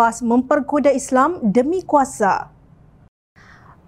PAS mempergoda Islam demi kuasa.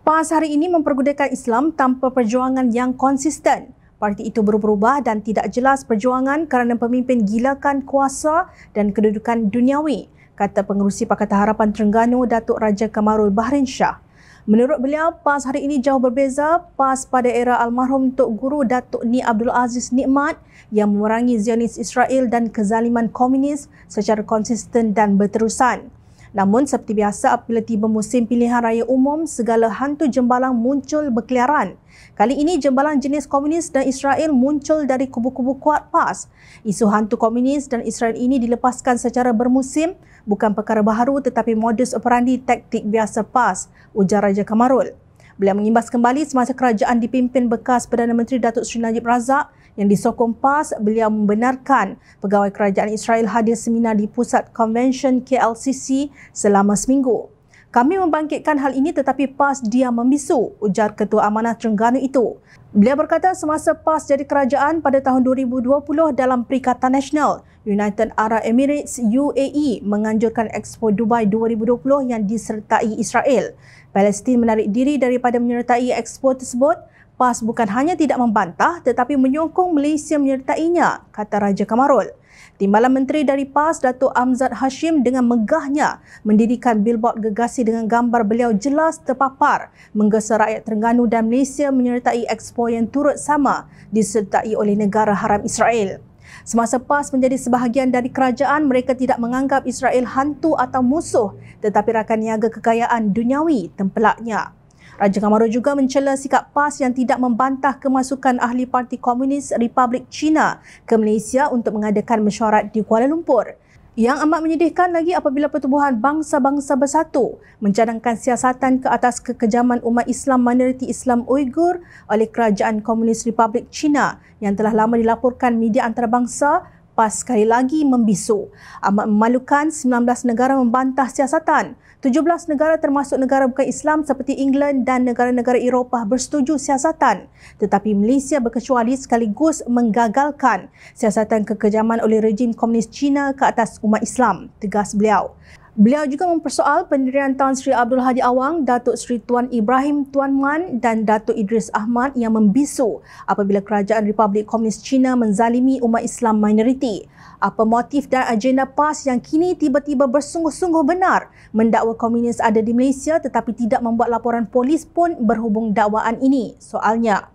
PAS hari ini mempergudakan Islam tanpa perjuangan yang konsisten. Parti itu berubah dan tidak jelas perjuangan kerana pemimpin gilakan kuasa dan kedudukan duniawi, kata Pengerusi Pakatan Harapan Terengganu Datuk Raja Kamarul Bahrin Shah. Menurut beliau, PAS hari ini jauh berbeza. PAS pada era almarhum Tok Guru Datuk Ni Abdul Aziz Nikmat yang memerangi Zionis Israel dan kezaliman komunis secara konsisten dan berterusan. Namun seperti biasa apabila tiba musim pilihan raya umum, segala hantu jembalang muncul berkeliaran. Kali ini jembalang jenis komunis dan Israel muncul dari kubu-kubu kuat PAS. Isu hantu komunis dan Israel ini dilepaskan secara bermusim, bukan perkara baharu tetapi modus operandi taktik biasa PAS, ujar Raja Kamarul. Beliau mengimbas kembali semasa kerajaan dipimpin bekas Perdana Menteri Datuk Seri Najib Razak yang disokong PAS, beliau membenarkan pegawai kerajaan Israel hadir seminar di Pusat Convention KLCC selama seminggu. Kami membangkitkan hal ini tetapi PAS diam membisu, ujar Ketua Amanah Terengganu itu. Beliau berkata semasa PAS jadi kerajaan pada tahun 2020 dalam Perikatan Nasional, United Arab Emirates UAE menganjurkan Expo Dubai 2020 yang disertai Israel. Palestin menarik diri daripada menyertai Expo tersebut. PAS bukan hanya tidak membantah tetapi menyokong Malaysia menyertainya, kata Raja Kamarul. Timbalan Menteri dari PAS, Datuk Amzad Hashim dengan megahnya mendirikan billboard gegasi dengan gambar beliau jelas terpapar menggesa rakyat Terengganu dan Malaysia menyertai Expo yang turut sama disertai oleh negara haram Israel. Semasa PAS menjadi sebahagian dari kerajaan, mereka tidak menganggap Israel hantu atau musuh tetapi rakan niaga kekayaan duniawi tempelaknya. Raja Kamarul juga mencela sikap PAS yang tidak membantah kemasukan ahli Parti Komunis Republik China ke Malaysia untuk mengadakan mesyuarat di Kuala Lumpur. Yang amat menyedihkan lagi apabila Pertubuhan Bangsa-Bangsa Bersatu mencadangkan siasatan ke atas kekejaman umat Islam minoriti Islam Uyghur oleh Kerajaan Komunis Republik China yang telah lama dilaporkan media antarabangsa. PAS sekali lagi membisu. Amat memalukan 19 negara membantah siasatan. 17 negara termasuk negara bukan Islam seperti England dan negara-negara Eropah bersetuju siasatan. Tetapi Malaysia berkecuali sekaligus menggagalkan siasatan kekejaman oleh rejim Komunis China ke atas umat Islam, tegas beliau. Beliau juga mempersoal pendirian Tan Sri Abdul Hadi Awang, Datuk Sri Tuan Ibrahim Tuan Man dan Datuk Idris Ahmad yang membisu apabila Kerajaan Republik Komunis China menzalimi umat Islam minoriti. Apa motif dan agenda PAS yang kini tiba-tiba bersungguh-sungguh benar mendakwa komunis ada di Malaysia tetapi tidak membuat laporan polis pun berhubung dakwaan ini? Soalnya.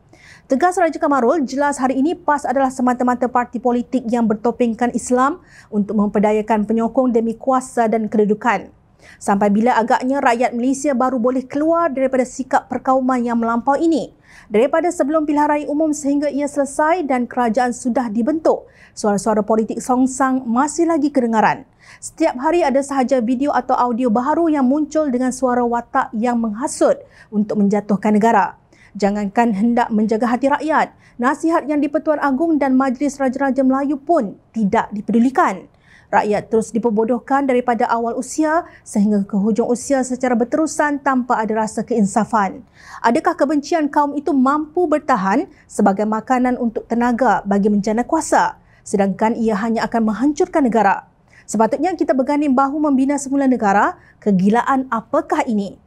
Tegas Raja Kamarul, jelas hari ini PAS adalah semata-mata parti politik yang bertopengkan Islam untuk memperdayakan penyokong demi kuasa dan kedudukan. Sampai bila agaknya rakyat Malaysia baru boleh keluar daripada sikap perkauman yang melampau ini? Daripada sebelum pilihan raya umum sehingga ia selesai dan kerajaan sudah dibentuk, suara-suara politik songsang masih lagi kedengaran. Setiap hari ada sahaja video atau audio baharu yang muncul dengan suara watak yang menghasut untuk menjatuhkan negara. Jangankan hendak menjaga hati rakyat, nasihat yang di-Pertuan Agong dan Majlis Raja-Raja Melayu pun tidak dipedulikan. Rakyat terus diperbodohkan daripada awal usia sehingga ke hujung usia secara berterusan tanpa ada rasa keinsafan. Adakah kebencian kaum itu mampu bertahan sebagai makanan untuk tenaga bagi menjana kuasa, sedangkan ia hanya akan menghancurkan negara? Sepatutnya kita berganding bahu membina semula negara. Kegilaan apakah ini?